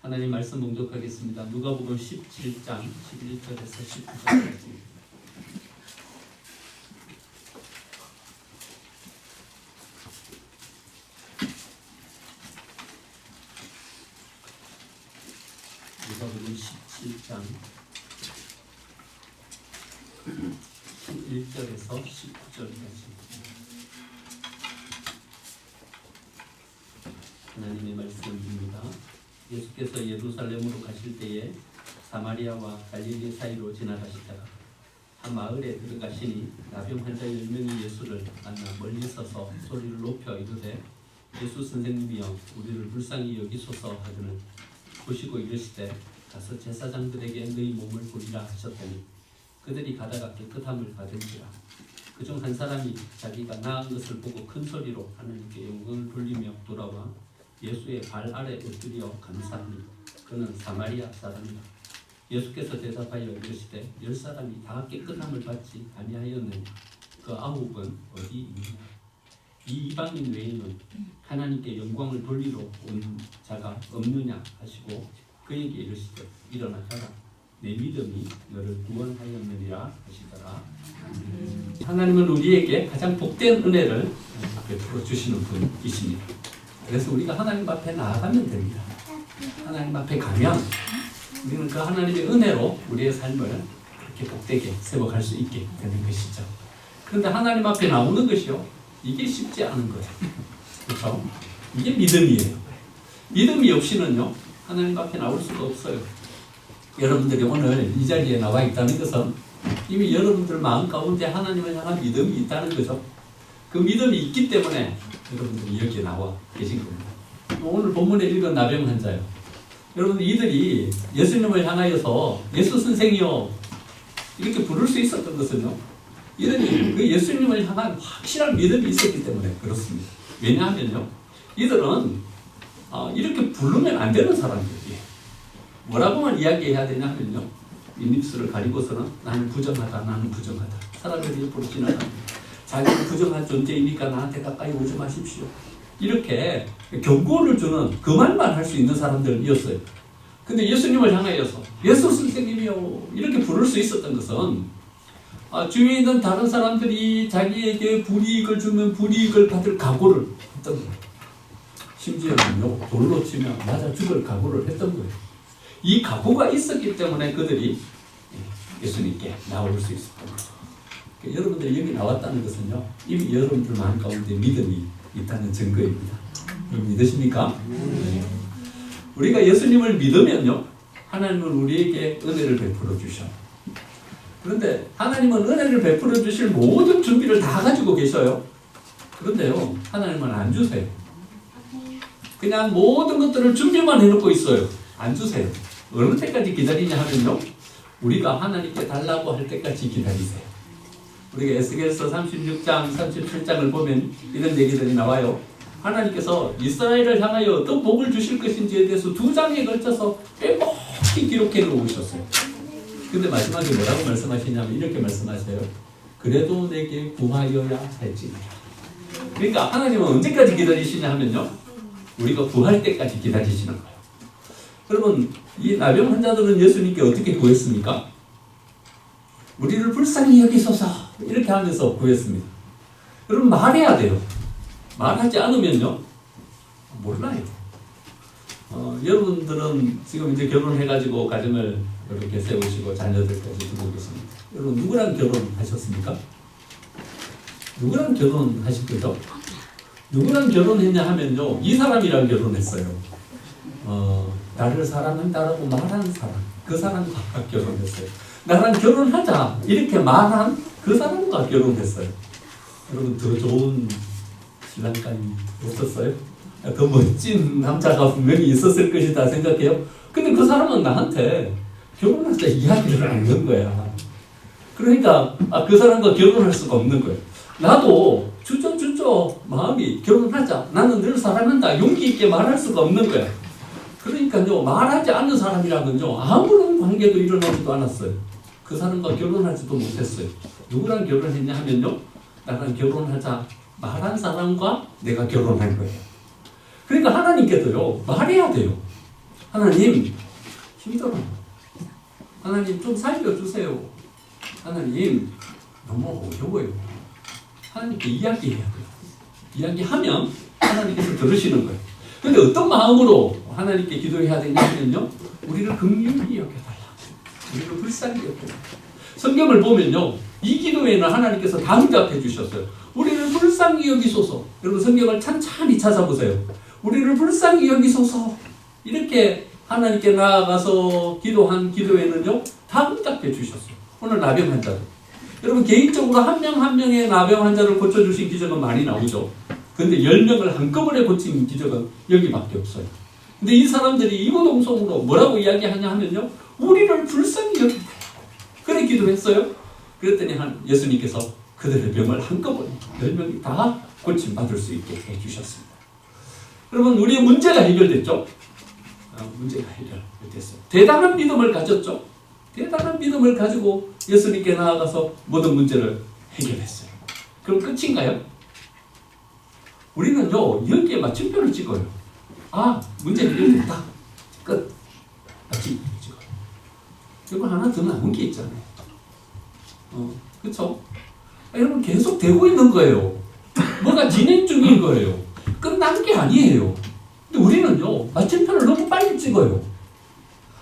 하나님 말씀 봉독하겠습니다. 누가복음 17장 11절에서 19절까지. 누가복음 17장 11절에서 19절까지. 하나님의 말씀입니다. 예수께서 예루살렘으로 가실 때에 사마리아와 갈릴리 사이로 지나가시다가 한 마을에 들어가시니 나병 환자 10명이 예수를 만나 멀리 서서 소리를 높여 이르되 예수 선생님이여 우리를 불쌍히 여기소서 하더는 보시고 이르시되 가서 제사장들에게 너희 몸을 보리라 하셨더니 그들이 가다가 깨끗함을 받은지라. 그중 한 사람이 자기가 나은 것을 보고 큰 소리로 하나님께 영광을 돌리며 돌아와 예수의 발 아래 엎드려 감사하니 그는 사마리아 사람이라. 예수께서 대답하여 이르시되 10사람이 다 깨끗함을 받지 아니하였느냐? 그 9은 어디 있느냐? 이 이방인 외에는 하나님께 영광을 돌리러 온 자가 없느냐 하시고 그에게 이르시되 일어나 가라. 내 믿음이 너를 구원하였느니라 하시더라. 하나님은 우리에게 가장 복된 은혜를 베풀어 주시는 분이십니다. 그래서 우리가 하나님 앞에 나아가면 됩니다. 하나님 앞에 가면 우리는 그 하나님의 은혜로 우리의 삶을 그렇게 복되게 세워갈 수 있게 되는 것이죠. 그런데 하나님 앞에 나오는 것이요, 이게 쉽지 않은 거예요. 그렇죠? 이게 믿음이에요. 믿음이 없이는요 하나님 앞에 나올 수가 없어요. 여러분들이 오늘 이 자리에 나와 있다는 것은 이미 여러분들 마음 가운데 하나님을 향한 믿음이 있다는 거죠. 그 믿음이 있기 때문에 여러분들이 여기에 나와 계신 겁니다. 오늘 본문에 읽은 나병 환자요. 여러분 이들이 예수님을 향하여서 예수 선생이요 이렇게 부를 수 있었던 것은요, 이들이 그 예수님을 향한 확실한 믿음이 있었기 때문에 그렇습니다. 왜냐하면요, 이들은 이렇게 부르면 안 되는 사람들이에요. 뭐라고만 이야기해야 되냐면요, 윗입술을 가리고서는 나는 부정하다, 나는 부정하다. 사람들이 옆으로 지나갑니다. 자기는 부정한 존재이니까 나한테 가까이 오지 마십시오. 이렇게 경고를 주는 그 말만 할 수 있는 사람들이었어요. 근데 예수님을 향하여서 예수 선생님이요 이렇게 부를 수 있었던 것은 주위에 있는 다른 사람들이 자기에게 불이익을 주면 불이익을 받을 각오를 했던 거예요. 심지어는요 돌로 치면 맞아 죽을 각오를 했던 거예요. 이 각오가 있었기 때문에 그들이 예수님께 나올 수 있었던 거죠. 여러분들이 여기 나왔다는 것은요 이미 여러분들 마음 가운데 믿음이 있다는 증거입니다. 믿으십니까? 네. 우리가 예수님을 믿으면요 하나님은 우리에게 은혜를 베풀어 주셔. 그런데 하나님은 은혜를 베풀어 주실 모든 준비를 다 가지고 계셔요. 그런데요 하나님은 안 주세요. 그냥 모든 것들을 준비만 해놓고 있어요. 안 주세요. 어느 때까지 기다리냐 하면요 우리가 하나님께 달라고 할 때까지 기다리세요. 우리가 에스겔서 36장, 37장을 보면 이런 얘기들이 나와요. 하나님께서 이스라엘을 향하여 어떤 복을 주실 것인지에 대해서 2장에 걸쳐서 빼곡히 기록해 놓으셨어요. 근데 마지막에 뭐라고 말씀하시냐면 이렇게 말씀하세요. 그래도 내게 구하여야 할지니라. 그러니까 하나님은 언제까지 기다리시냐 하면요 우리가 구할 때까지 기다리시는 거예요. 그러면 이 나병 환자들은 예수님께 어떻게 구했습니까? 우리를 불쌍히 여기소서 이렇게 하면서 구했습니다. 여러분 말해야 돼요. 말하지 않으면요 몰라요. 여러분들은 지금 이제 결혼해가지고 가정을 이렇게 세우시고 자녀들까지 두고 계십니다. 여러분 누구랑 결혼하셨습니까? 누구랑 결혼하실 거죠? 누구랑 결혼했냐 하면요 이 사람이랑 결혼했어요. 나를 사랑한다라고 말하는 사람, 그 사람과 결혼했어요. 나랑 결혼하자 이렇게 말한 그 사람과 결혼했어요. 여러분 더 좋은 신랑감이 없었어요? 더 멋진 남자가 분명히 있었을 것이다 생각해요. 근데 그 사람은 나한테 결혼하자 이야기를 안 한 거야. 그러니까 그 사람과 결혼할 수가 없는 거예요. 나도 주저 마음이 결혼하자, 나는 늘 사랑한다 용기 있게 말할 수가 없는 거야. 그러니까요 말하지 않는 사람이랑은요 아무런 관계도 일어나지도 않았어요. 그 사람과 결혼하지도 못했어요. 누구랑 결혼했냐 하면요 나랑 결혼하자 말한 사람과 내가 결혼한 거예요. 그러니까 하나님께도요 말해야 돼요. 하나님 힘들어. 하나님 좀 살려주세요. 하나님 너무 어려워요. 하나님께 이야기해야 돼요. 이야기하면 하나님께서 들으시는 거예요. 근데 어떤 마음으로 하나님께 기도해야 되냐면요, 우리를 긍휼히 여겨달라. 우리를 불쌍히 여겨달라. 성경을 보면요, 이 기도에는 하나님께서 다 응답해 주셨어요. 우리를 불쌍히 여기소서. 여러분 성경을 찬찬히 찾아보세요. 우리를 불쌍히 여기소서. 이렇게 하나님께 나아가서 기도한 기도에는요, 다 응답해 주셨어요. 오늘 나병 환자들. 여러분 개인적으로 한 명 한 명의 나병 환자를 고쳐주신 기적은 많이 나오죠. 근데 10명을 한꺼번에 고친 기적은 여기밖에 없어요. 근데 이 사람들이 이구동성으로 뭐라고 이야기하냐 하면요, 우리를 불쌍히 여기달라고 그래 기도했어요. 그랬더니 예수님께서 그들의 병을 한꺼번에 10명이 다 고침받을 수 있게 해주셨습니다. 여러분 우리의 문제가 해결됐죠? 문제가 해결됐어요. 대단한 믿음을 가졌죠? 대단한 믿음을 가지고 예수님께 나아가서 모든 문제를 해결했어요. 그럼 끝인가요? 우리는요, 여기에 마침표를 찍어요. 아, 문제 해결됐다. 끝. 마침표를 찍어요. 이거 하나 더 남은 게 있잖아요. 그쵸? 여러분 계속 되고 있는 거예요. 뭐가 진행 중인 거예요. 끝난 게 아니에요. 근데 우리는요, 마침표를 너무 빨리 찍어요.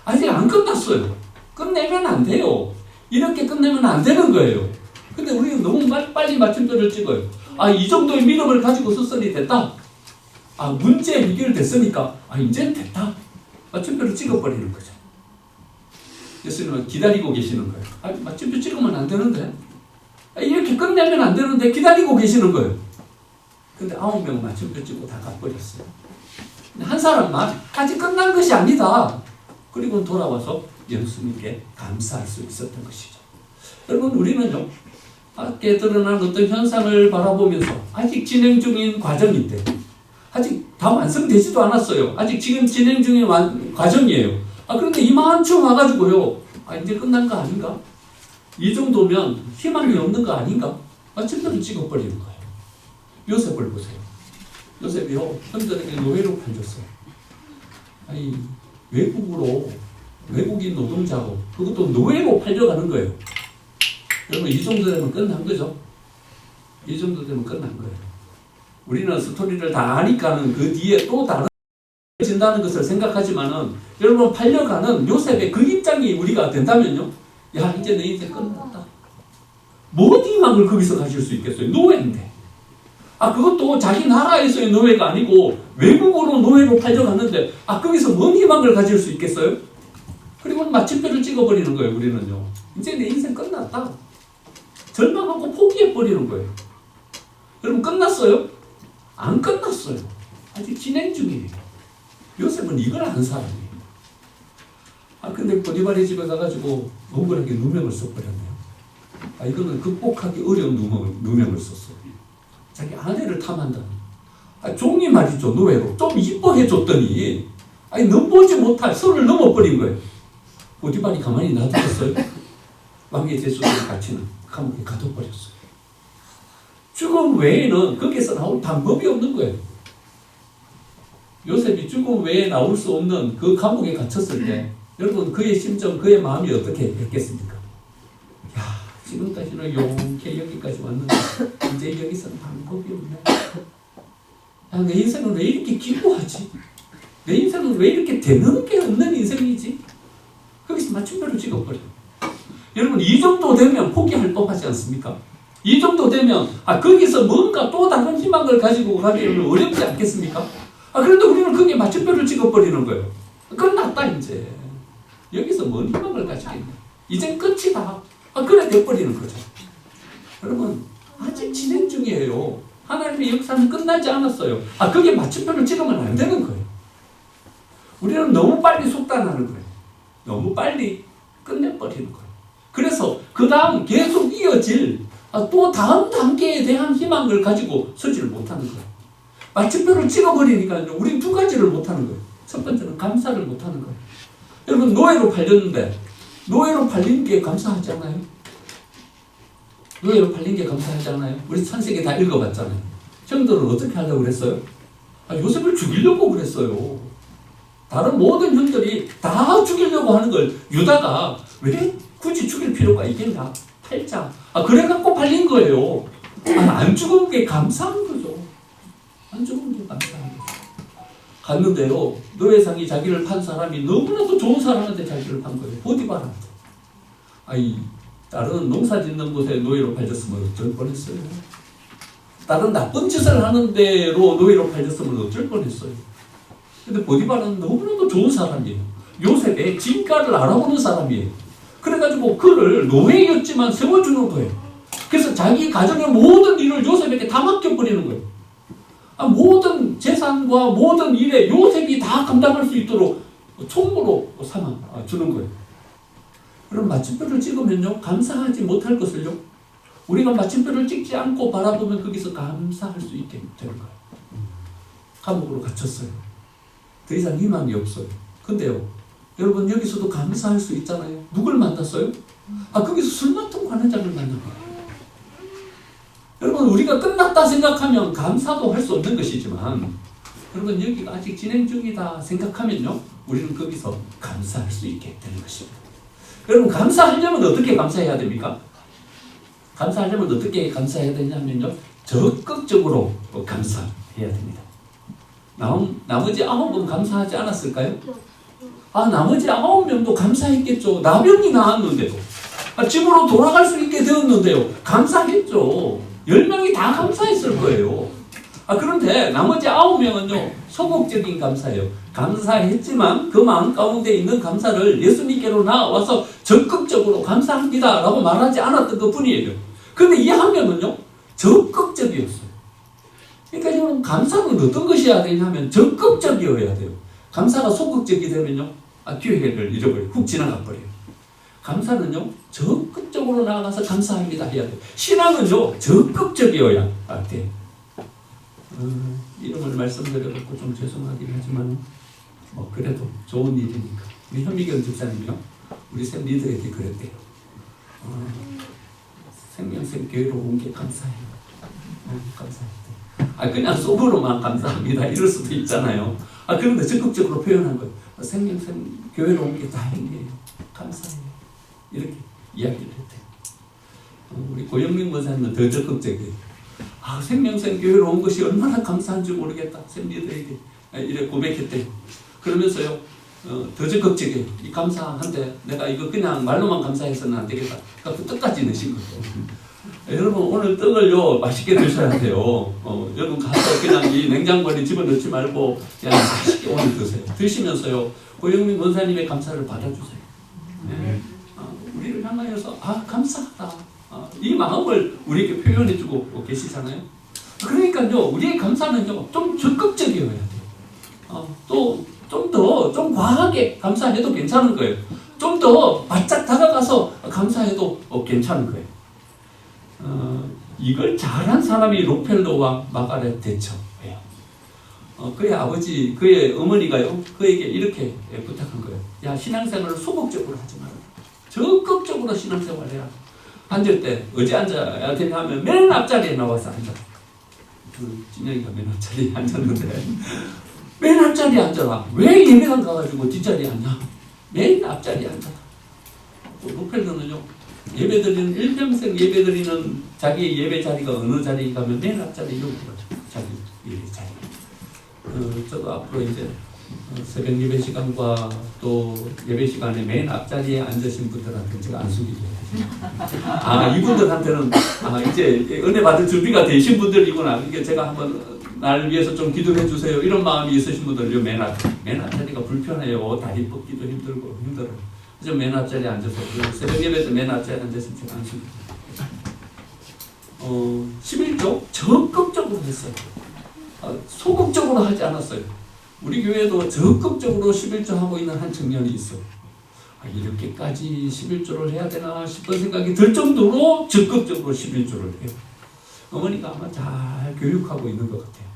아직 안 끝났어요. 끝내면 안 돼요. 이렇게 끝내면 안 되는 거예요. 근데 우리는 너무 빨리 마침표를 찍어요. 아, 이 정도의 믿음을 가지고 수선이 됐다. 아, 문제 해결됐으니까 아, 이제는 됐다. 마침표를 찍어버리는 거죠. 예수님은 기다리고 계시는 거예요. 아, 마침표 찍으면 안 되는데. 아, 이렇게 끝내면 안 되는데 기다리고 계시는 거예요. 근데 9명 마침표 찍고 다 가버렸어요. 한 사람만 아직 끝난 것이 아니다. 그리고 돌아와서 예수님께 감사할 수 있었던 것이죠. 여러분 우리는요, 밖에 드러난 어떤 현상을 바라보면서 아직 진행 중인 과정인데, 아직 다 완성되지도 않았어요. 아직 지금 진행 중인 과정이에요. 아, 그런데 이만큼 와가지고요, 아, 이제 끝난 거 아닌가? 이 정도면 희망이 없는 거 아닌가? 마침표를 찍어버리는 거예요. 요셉을 보세요. 요셉이요, 형들에게 노예로 팔렸어요. 아니, 외국인 노동자고, 그것도 노예로 팔려가는 거예요. 여러분, 이 정도 되면 끝난 거죠? 이 정도 되면 끝난 거예요. 우리는 스토리를 다 아니까는 그 뒤에 또 다른 진다는 것을 생각하지만은, 여러분, 팔려가는 요셉의 그 입장이 우리가 된다면요, 야, 이제 내 인생 끝났다. 뭔 희망을 거기서 가질 수 있겠어요? 노예인데. 아, 그것도 자기 나라에서의 노예가 아니고 외국으로 노예로 팔려갔는데, 아, 거기서 뭔 희망을 가질 수 있겠어요? 그리고 마침표를 찍어버리는 거예요, 우리는요. 이제 내 인생 끝났다. 절망하고 포기해버리는 거예요. 여러분, 끝났어요? 안 끝났어요. 아직 진행 중이에요. 요셉은 이걸 아는 사람이에요. 아, 근데 보디발의 집에 가가지고 억울하게 누명을 써버렸네요. 아, 이거는 극복하기 어려운 누명을 썼어요. 자기 아내를 탐한다는. 아, 종이 말이죠, 노예로. 좀 이뻐해줬더니, 아니, 넘보지 못할 선을 넘어버린 거예요. 보디발이 가만히 놔두었어요. 왕의 제수들을 같이는 감옥에 가둬버렸어요. 죽음 외에는 거기서 나올 방법이 없는 거예요. 요셉이 죽음 외에 나올 수 없는 그 감옥에 갇혔을 때, 여러분, 그의 심정, 그의 마음이 어떻게 했겠습니까? 야, 지금까지는 용케 여기까지 왔는데 이제 여기서는 방법이 없네. 야, 내 인생은 왜 이렇게 기구하지? 내 인생은 왜 이렇게 되는 게 없는 인생이지? 거기서 마침표를 찍어버려. 여러분, 이 정도 되면 포기할 법하지 않습니까? 이 정도 되면 거기서 뭔가 또 다른 희망을 가지고 가기는 어렵지 않겠습니까? 그런데 우리는 거기에 마침표를 찍어버리는 거예요. 끝났다 이제. 여기서 뭔 희망을 가지겠냐. 이젠 끝이다. 그래 돼버리는 거죠. 여러분, 아직 진행 중이에요. 하나님의 역사는 끝나지 않았어요. 거기에 마침표를 찍으면 안 되는 거예요. 우리는 너무 빨리 속단하는 거예요. 너무 빨리 끝내버리는 거예요. 그래서 그 다음 계속 이어질 또 다음 단계에 대한 희망을 가지고 서지를 못하는 거예요. 마침표를 찍어버리니까 우린 두 가지를 못하는 거예요. 첫 번째는 감사를 못하는 거예요. 여러분, 노예로 팔렸는데 노예로 팔린 게 감사하지 않아요? 노예로 팔린 게 감사하지 않아요? 우리 창세기 다 읽어봤잖아요. 형들은 어떻게 하려고 그랬어요? 요셉을 죽이려고 그랬어요. 다른 모든 형들이 다 죽이려고 하는 걸 유다가 왜 굳이 죽일 필요가 있겠나? 팔자. 그래갖고 팔린 거예요. 안 죽은 게 감사한 거죠. 안 죽은 게 감사한 거죠. 갔는데요, 노예상이 자기를 판 사람이 너무나도 좋은 사람한테 자기를 판 거예요. 보디발한테. 다른 농사 짓는 곳에 노예로 팔렸으면 어쩔 뻔했어요. 다른 나쁜 짓을 하는 데로 노예로 팔렸으면 어쩔 뻔했어요. 근데 보디발은 너무나도 좋은 사람이에요. 요셉의 진가를 알아보는 사람이에요. 그래가지고 그를 노예였지만 세워주는 거예요. 그래서 자기 가정의 모든 일을 요셉에게 다 맡겨버리는 거예요. 모든 재산과 모든 일에 요셉이 다 감당할 수 있도록 총무로 삼아 주는 거예요. 그럼 마침표를 찍으면요, 감사하지 못할 것을요, 우리가 마침표를 찍지 않고 바라보면 거기서 감사할 수 있게 되는 거예요. 감옥으로 갇혔어요. 더 이상 희망이 없어요. 근데요, 여러분 여기서도 감사할 수 있잖아요. 누굴 만났어요? 거기서 술 맡은 관원장을 만난 거예요. 여러분 우리가 끝났다 생각하면 감사도 할 수 없는 것이지만, 여러분 여기가 아직 진행 중이다 생각하면요, 우리는 거기서 감사할 수 있게 되는 것입니다. 여러분 감사하려면 어떻게 감사해야 됩니까? 감사하려면 어떻게 감사해야 되냐면요, 적극적으로 감사해야 됩니다. 나머지 9은 감사하지 않았을까요? 나머지 9명도 감사했겠죠. 나병이 나았는데도, 집으로 돌아갈 수 있게 되었는데요, 감사했죠. 10명이 다 감사했을 거예요. 그런데 나머지 9명은요, 소극적인 감사예요. 감사했지만 그 마음 가운데 있는 감사를 예수님께로 나와서 적극적으로 감사합니다 라고 말하지 않았던 것 뿐이에요. 그런데 이 한 명은요, 적극적이었어요. 그러니까 여러분 감사는 어떤 것이어야 되냐면 적극적이어야 돼요. 감사가 소극적이 되면요, 기회를 잃어버려요. 훅 지나가 버려요. 감사는요, 적극적으로 나아가서 감사합니다 해야 돼요. 신앙은요, 적극적이어야 돼요. 이름을 말씀드려갖고 좀 죄송하긴 하지만 그래도 좋은 일이니까. 우리 현미경 집사님이요, 우리 샘 리더에게 그랬대요. 생명샘 교회로 온 게 감사해요. 감사해요. 그냥 속으로만 감사합니다 이럴 수도 있잖아요. 그런데 적극적으로 표현한 거예요. 생명샘 교회로 온 게 다행이에요. 감사해요. 이렇게 이야기를 했대요. 우리 고영민 권사님은 더 적극적이에요. 생명샘 교회로 온 것이 얼마나 감사한지 모르겠다. 샘 리더에게 이렇게 고백했대요. 그러면서요, 더 적극적이에요. 이 감사한데 내가 이거 그냥 말로만 감사해서는 안 되겠다. 그 뜻까지 넣으신 거예요. 여러분 오늘 떡을요 맛있게 드셔야 돼요. 여러분 가서 그냥 이 냉장고에 집어넣지 말고 그냥 맛있게 오늘 드세요. 드시면서요, 고영민 권사님의 감사를 받아주세요. 네. 우리를 향하여서 감사하다, 이 마음을 우리에게 표현해주고 계시잖아요. 그러니까요, 우리의 감사는요 좀 적극적이어야 돼요. 좀 과하게 감사해도 괜찮은 거예요. 좀 더 바짝 다가가서 감사해도 괜찮은 거예요. 이걸 잘한 사람이 록펠러와 마가렛 대처예요. 그의 아버지, 그의 어머니가요, 그에게 이렇게 부탁한 거예요. 야, 신앙생활을 소극적으로 하지 마라. 적극적으로 신앙생활을 해야. 앉을 때 어디 앉아야 되냐 하면 맨 앞자리에 나와서 앉아. 진영이가 맨 앞자리에 앉았는데 맨 앞자리에 앉아라. 왜 예배당 가가지고 뒷자리에 앉냐? 맨 앞자리에 앉아라. 록펠러는요, 예배드리는 일평생 예배드리는 자기의 예배 자리가 어느 자리에 가면 맨 앞자리에 여기로 자기 예배 자리. 저도 앞으로 이제 새벽 예배 시간과 또 예배 시간에 맨 앞자리에 앉으신 분들한테 제가 안수기도 해요. 이분들한테는 이제 은혜 받을 준비가 되신 분들이구나. 이게 제가 한번 날 위해서 좀 기도해 주세요. 이런 마음이 있으신 분들요, 맨 앞자리가 불편해요. 다리 뻗기도 힘들어요. 그래서 맨 앞자리에 앉아서 새벽 예배 때 맨 앞자리에 앉았으면 제가 안수기도 해요. 11조 적극적으로 했어요. 소극적으로 하지 않았어요. 우리 교회도 적극적으로 11조 하고 있는 한 청년이 있어요. 이렇게까지 11조를 해야 되나 싶은 생각이 들 정도로 적극적으로 11조를 해요. 어머니가 아마 잘 교육하고 있는 것 같아요.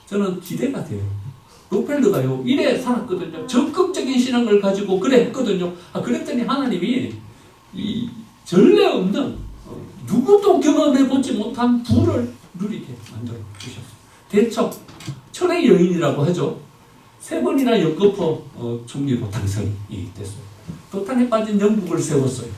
저는 기대가 돼요. 록펠러가요, 이래 살았거든요. 적극적인 신앙을 가지고 그래 했거든요. 그랬더니 하나님이 이 전례 없는 누구도 경험해보지 못한 부를 누리게 만들어 주셨어요. 대척, 철의 여인이라고 하죠. 3번이나 역거포 총리로 당선이 됐어요. 도탄에 빠진 영국을 세웠어요.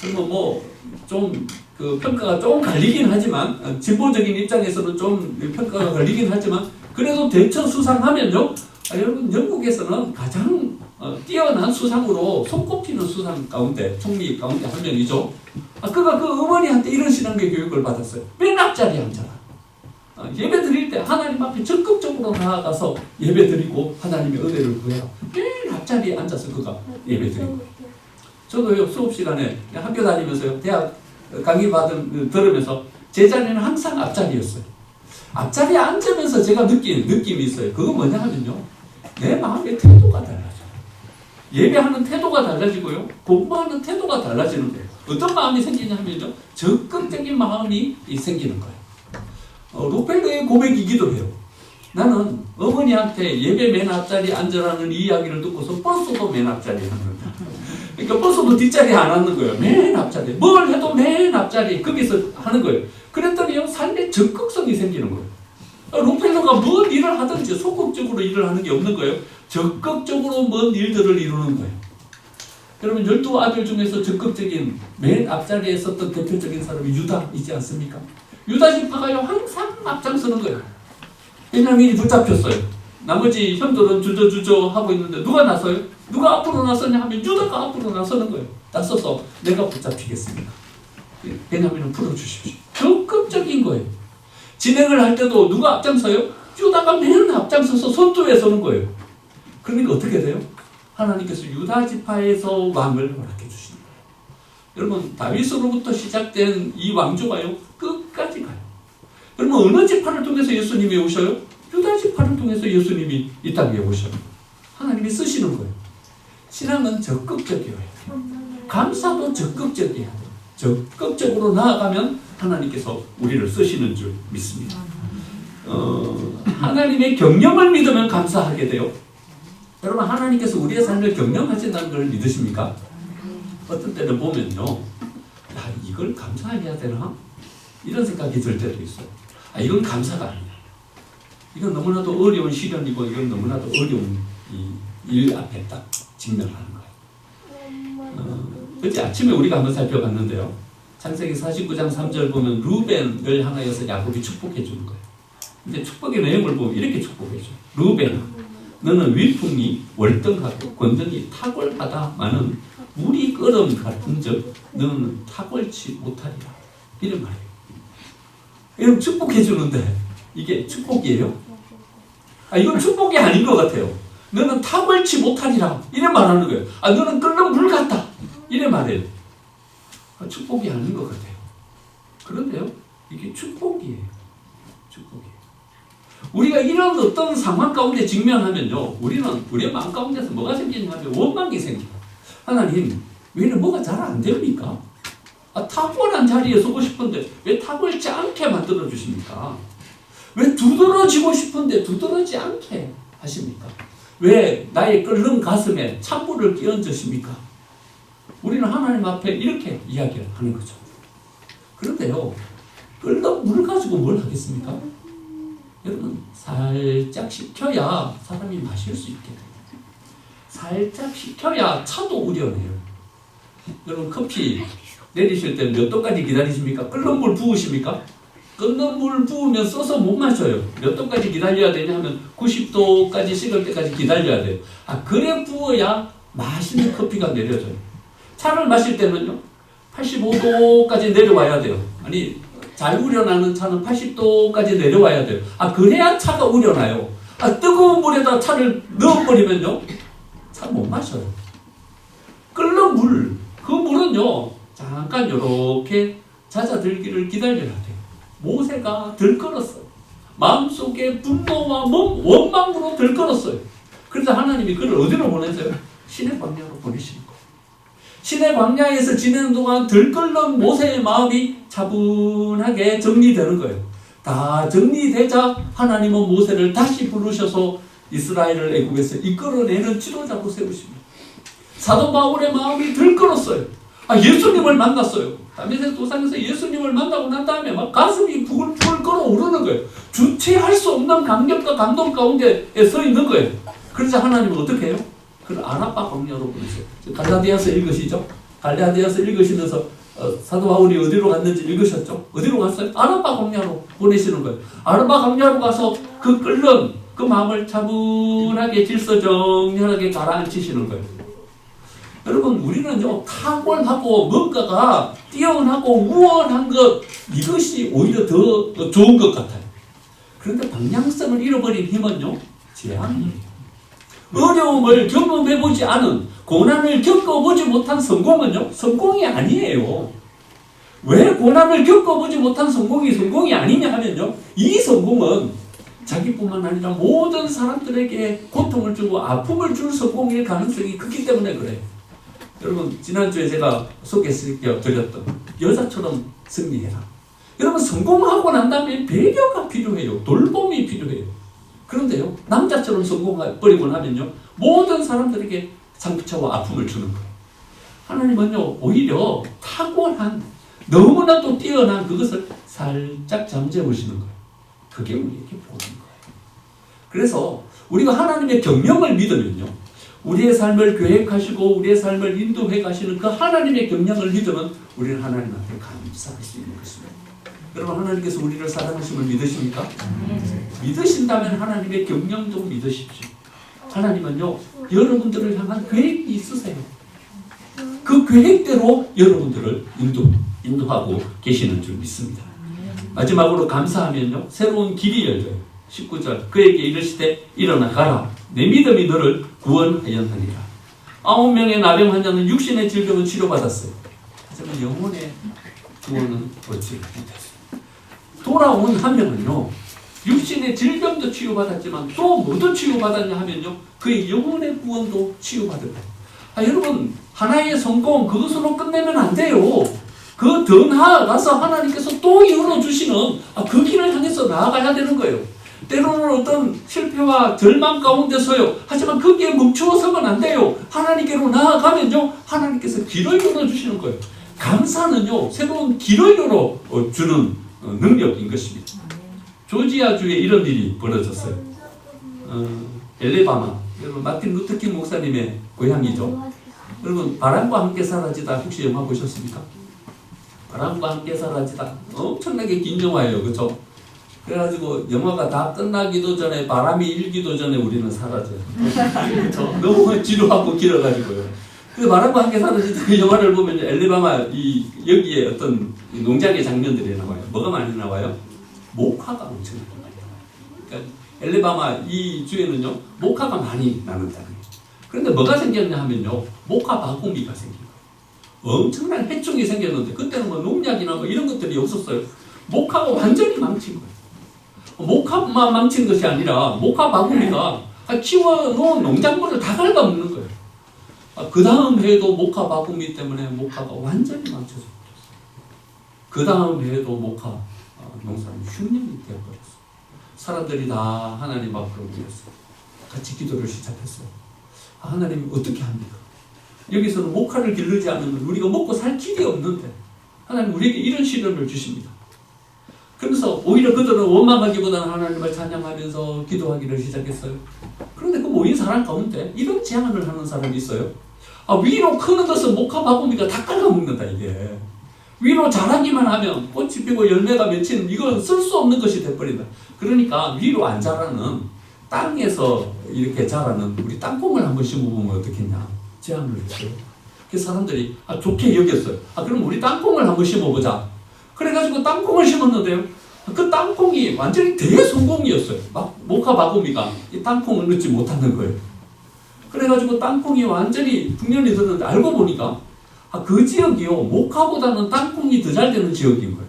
그리고 좀 평가가 좀 갈리긴 하지만, 진보적인 입장에서는 좀 평가가 갈리긴 하지만, 그래도 대처 수상하면요, 여러분 영국에서는 가장 뛰어난 수상으로 손꼽히는 수상 가운데, 총리 가운데 한 명이죠. 그가 그 어머니한테 이런 신앙의 교육을 받았어요. 맨 앞자리에 앉아라. 예배 드릴 때 하나님 앞에 적극적으로 나아가서 예배 드리고 하나님의 은혜를 구해라. 맨 앞자리에 앉아서 그가 예배 드리고. 저도요, 수업 시간에 학교 다니면서요, 대학 강의 들으면서 제 자리는 항상 앞자리였어요. 앞자리에 앉으면서 제가 느낀 느낌이 있어요. 그거 뭐냐 하면요, 내 마음의 태도가 달라져요. 예배하는 태도가 달라지고요, 공부하는 태도가 달라지는 거예요. 어떤 마음이 생기냐 하면요, 적극적인 마음이 생기는 거예요. 록펠러의 고백이기도 해요. 나는 어머니한테 예배 맨 앞자리에 앉으라는 이야기를 듣고서 버스도 맨 앞자리에 앉는다. 그러니까 버스도 뒷자리에 안 앉는 거예요. 맨 앞자리에. 뭘 해도 맨 앞자리에 거기서 하는 거예요. 그랬더니요, 삶에 적극성이 생기는 거예요. 록펠러가 뭔 일을 하든지 소극적으로 일을 하는 게 없는 거예요. 적극적으로 뭔 일들을 이루는 거예요. 여러분, 12아들 중에서 적극적인 맨 앞자리에 있었던 대표적인 사람이 유다이지 않습니까? 유다 지파가요, 항상 앞장서는 거예요. 베냐민이 붙잡혔어요. 나머지 형들은 주저주저 하고 있는데 누가 나서요? 누가 앞으로 나서냐 하면 유다가 앞으로 나서는 거예요. 나서서 내가 붙잡히겠습니다. 베냐민은 풀어주십시오. 적극적인 거예요. 진행을 할 때도 누가 앞장서요? 유다가 맨 앞장서서 선두에 서는 거예요. 그러니까 어떻게 돼요? 하나님께서 유다 지파에서 왕을 허락해 주시는 거예요. 여러분, 다윗으로부터 시작된 이 왕조가요, 끝까지 가요. 여러분, 어느 지파를 통해서 예수님이 오셔요? 유다 지파를 통해서 예수님이 이 땅에 오셔요. 하나님이 쓰시는 거예요. 신앙은 적극적이어야 돼요. 감사도 적극적이어야 돼요. 적극적으로 나아가면 하나님께서 우리를 쓰시는 줄 믿습니다. 하나님의 경영을 믿으면 감사하게 돼요. 여러분, 하나님께서 우리의 삶을 경영하신다는 걸 믿으십니까? 어떤 때는 보면요, 야, 이걸 감사해야 되나? 이런 생각이 들 때도 있어요. 이건 감사가 아니야. 이건 너무나도 어려운 시련이고, 이건 너무나도 어려운 일 앞에 딱 직면하는 거예요. 어제 아침에 우리가 한번 살펴봤는데요, 창세기 49장 3절 보면 루벤을 향하여서 야곱이 축복해 주는 거예요. 근데 축복의 내용을 보면 이렇게 축복해 줘요. 루벤아, 너는 위풍이 월등하고 권능이 탁월하다마는 물이 끓음 같은즉 너는 탁월치 못하리라. 이런 말이에요. 여러분, 축복해 주는데 이게 축복이에요? 이건 축복이 아닌 것 같아요. 너는 탁월치 못하리라. 이래 말하는 거예요. 너는 끓는 물 같다. 이래 말해요. 축복이 아닌 것 같아요. 그런데요, 이게 축복이에요. 축복이에요. 우리가 이런 어떤 상황 가운데 직면하면요, 우리는 우리의 마음 가운데서 뭐가 생기냐면 원망이 생겨요. 하나님, 왜 뭐가 잘 안 됩니까? 탁월한 자리에 서고 싶은데 왜 탁월지 않게 만들어 주십니까? 왜 두드러지고 싶은데 두드러지 않게 하십니까? 왜 나의 끓는 가슴에 찬물을 끼얹으십니까? 우리는 하나님 앞에 이렇게 이야기를 하는 거죠. 그런데요, 끓는 물 가지고 뭘 하겠습니까? 여러분, 살짝 식혀야 사람이 마실 수 있게 돼요. 살짝 식혀야 차도 우려내요. 여러분, 커피 내리실 때 몇 도까지 기다리십니까? 끓는 물 부으십니까? 끓는 물 부으면 써서 못 마셔요. 몇 도까지 기다려야 되냐 하면 90도까지 식을 때까지 기다려야 돼요. 그래 부어야 맛있는 커피가 내려져요. 차를 마실 때는요, 85도까지 내려와야 돼요. 잘 우려나는 차는 80도까지 내려와야 돼요. 그래야 차가 우려나요. 뜨거운 물에다 차를 넣어버리면요, 차 못 마셔요. 끓는 물, 그 물은요, 잠깐 이렇게 잦아들기를 기다려야 돼요. 모세가 들끓었어요. 마음속에 분노와 원망으로 들끓었어요. 그래서 하나님이 그를 어디로 보내세요? 시내 광야로 보내시는 거예요. 시내 광야에서 지내는 동안 들끓는 모세의 마음이 차분하게 정리되는 거예요. 다 정리되자 하나님은 모세를 다시 부르셔서 이스라엘을 애굽에서 이끌어내는 지도자로 세우십니다. 사도 바울의 마음이 들끓었어요. 예수님을 만났어요. 다메섹 도상에서 예수님을 만나고 난 다음에 막 가슴이 부글부글 끓어오르는 거예요. 주체할 수 없는 감격과 감동 가운데 서 있는 거예요. 그러자 하나님은 어떻게 해요? 그걸 아라파 광야로 보내세요. 갈라디아서 읽으시죠? 갈라디아서 읽으시면서 사도 바울이 어디로 갔는지 읽으셨죠? 어디로 갔어요? 아라파 광야로 보내시는 거예요. 아라파 광야로 가서 그 끓는 그 마음을 차분하게 질서정연하게 가라앉히시는 거예요. 여러분, 우리는요, 탁월하고 뭔가가 뛰어나고 우월한 것, 이것이 오히려 더 좋은 것 같아요. 그런데 방향성을 잃어버린 힘은요, 재앙이에요. 어려움을 경험해보지 않은, 고난을 겪어보지 못한 성공은요, 성공이 아니에요. 왜 고난을 겪어보지 못한 성공이 아니냐 하면요, 이 성공은 자기뿐만 아니라 모든 사람들에게 고통을 주고 아픔을 줄 성공일 가능성이 크기 때문에 그래요. 여러분, 지난주에 제가 소개시켜드렸던 여자처럼 승리해라. 여러분, 성공하고 난 다음에 배려가 필요해요. 돌봄이 필요해요. 그런데요, 남자처럼 성공해버리고 나면요, 모든 사람들에게 상처와 아픔을 주는 거예요. 하나님은요, 오히려 탁월한, 너무나도 뛰어난 그것을 살짝 잠재우시는 거예요. 그게 우리에게 보는 거예요. 그래서 우리가 하나님의 경영을 믿으면요, 우리의 삶을 계획하시고 우리의 삶을 인도해 가시는 그 하나님의 경영을 믿으면 우리는 하나님 앞에 감사할 수 있는 것입니다. 여러분, 하나님께서 우리를 사랑하심을 믿으십니까? 믿으신다면 하나님의 경영도 믿으십시오. 하나님은요, 여러분들을 향한 계획이 있으세요. 그 계획대로 여러분들을 인도하고 계시는 줄 믿습니다. 마지막으로 감사하면요, 새로운 길이 열려요. 19절, 그에게 이르시되 일어나 가라. 내 믿음이 너를 구원하였느니라. 9명의 나병 환자는 육신의 질병을 치료받았어요. 하지만 영혼의 구원은 얻지 못했어요. 돌아온 한 명은요, 육신의 질병도 치유받았지만 또 뭐도 치유받았냐 하면요, 그의 영혼의 구원도 치유받을 거예요. 여러분, 하나의 성공 그것으로 끝내면 안 돼요. 그 더 나아가서 하나님께서 또 열어주시는 그 길을 향해서 나아가야 되는 거예요. 때로는 어떤 실패와 절망 가운데서요, 하지만 거기에 멈추어서는 안 돼요. 하나님께로 나아가면요, 하나님께서 길을 열어주시는 거예요. 감사는요, 새로운 길을 열어주는 능력인 것입니다. 조지아주에 이런 일이 벌어졌어요. 엘레바마, 여러분 마틴 루터킹 목사님의 고향이죠. 여러분, 바람과 함께 사라지다 혹시 영화 보셨습니까? 바람과 함께 사라지다 엄청나게 긴 영화예요, 그렇죠? 그래가지고 영화가 다 끝나기도 전에, 바람이 일기도 전에 우리는 사라져요. 그렇죠? 너무 지루하고 길어가지고요. 그 바람과 함께 사라지다 그 영화를 보면 엘레바마 여기에 어떤 농장의 장면들이 나와요. 뭐가 많이 나와요? 목화가 엄청 많이 나와요. 그러니까 엘레바마 이 주에는요, 목화가 많이 나는 땅이에요. 그런데 뭐가 생겼냐 하면요, 목화 바구미가 생긴 거예요. 엄청난 해충이 생겼는데, 그때는 뭐 농약이나 뭐 이런 것들이 없었어요. 목화가 완전히 망친 거예요. 목화만 망친 것이 아니라 목화 바구미가 키워놓은 농작물을 다 갉아먹는 거예요. 그 다음 해에도 목화 바구미 때문에 목화가 완전히 망쳐져 버렸어요. 그 다음 해에도 목화 농사는 흉년이 되어버렸어요. 사람들이 다 하나님 앞으로 모였어요. 같이 기도를 시작했어요. 하나님 어떻게 합니까? 여기서는 목화를 기르지 않으면 우리가 먹고 살 길이 없는데 하나님 우리에게 이런 시련을 주십니다. 그러면서 오히려 그들은 원망하기보다는 하나님을 찬양하면서 기도하기를 시작했어요. 그런데 그 모인 사람 가운데 이런 제안을 하는 사람이 있어요. 위로 크는 것은 목화 바구미가 다 깔아먹는다, 이게. 위로 자라기만 하면 꽃이 피고 열매가 맺히는, 이건 쓸 수 없는 것이 돼버린다. 그러니까 위로 안 자라는 땅에서 이렇게 자라는 우리 땅콩을 한번 심어보면 어떻겠냐 제안을 했어요. 그 사람들이 좋게 여겼어요. 그럼 우리 땅콩을 한번 심어보자. 그래가지고 땅콩을 심었는데요, 그 땅콩이 완전히 대성공이었어요. 목화 바구미가 이 땅콩을 넣지 못하는 거예요. 그래가지고 땅콩이 완전히 흉년이 들었는데 알고 보니까 그 지역이요, 목화보다는 땅콩이 더 잘 되는 지역인 거예요.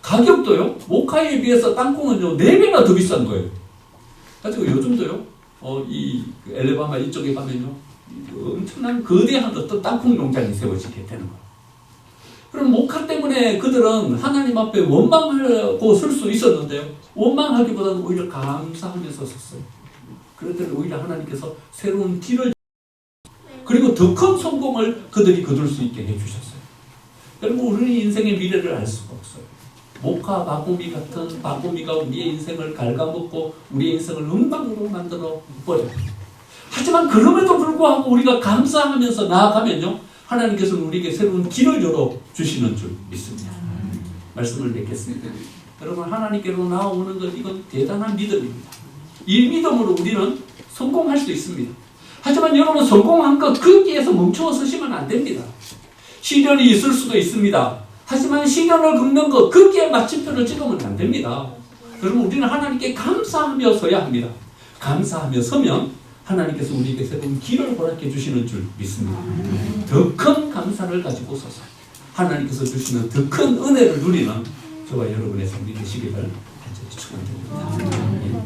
가격도요, 목화에 비해서 땅콩은요 4배나 더 비싼 거예요. 가지고 요즘도요, 이 엘레바마 이쪽에 가면요, 엄청난 거대한 어떤 땅콩 농장이 세워지게 되는 거예요. 그럼 목화 때문에 그들은 하나님 앞에 원망하고 설 수 있었는데요, 원망하기보다는 오히려 감사하면서 섰어요. 그랬더니 오히려 하나님께서 새로운 길을, 그리고 더 큰 성공을 그들이 거둘 수 있게 해주셨어요. 여러분, 우리 인생의 미래를 알 수가 없어요. 목화 바구미 같은 바구미가 우리의 인생을 갉아먹고 우리의 인생을 엉망으로 만들어 버려요. 하지만 그럼에도 불구하고 우리가 감사하면서 나아가면요, 하나님께서는 우리에게 새로운 길을 열어주시는 줄 믿습니다. 말씀을 맺겠습니다. 여러분, 하나님께로 나아오는 것, 이건 대단한 믿음입니다. 이 믿음으로 우리는 성공할 수 있습니다. 하지만 여러분, 성공한 것 거기에서 멈추어 서시면 안 됩니다. 시련이 있을 수도 있습니다. 하지만 시련을 겪는 것 거기에 마침표를 찍으면 안 됩니다. 여러분, 우리는 하나님께 감사하며 서야 합니다. 감사하며 서면 하나님께서 우리에게 새로운 길을 허락해 주시는 줄 믿습니다. 더 큰 감사를 가지고 서서 하나님께서 주시는 더 큰 은혜를 누리는 저와 여러분의 삶이 되시기를 간절히 축원드립니다.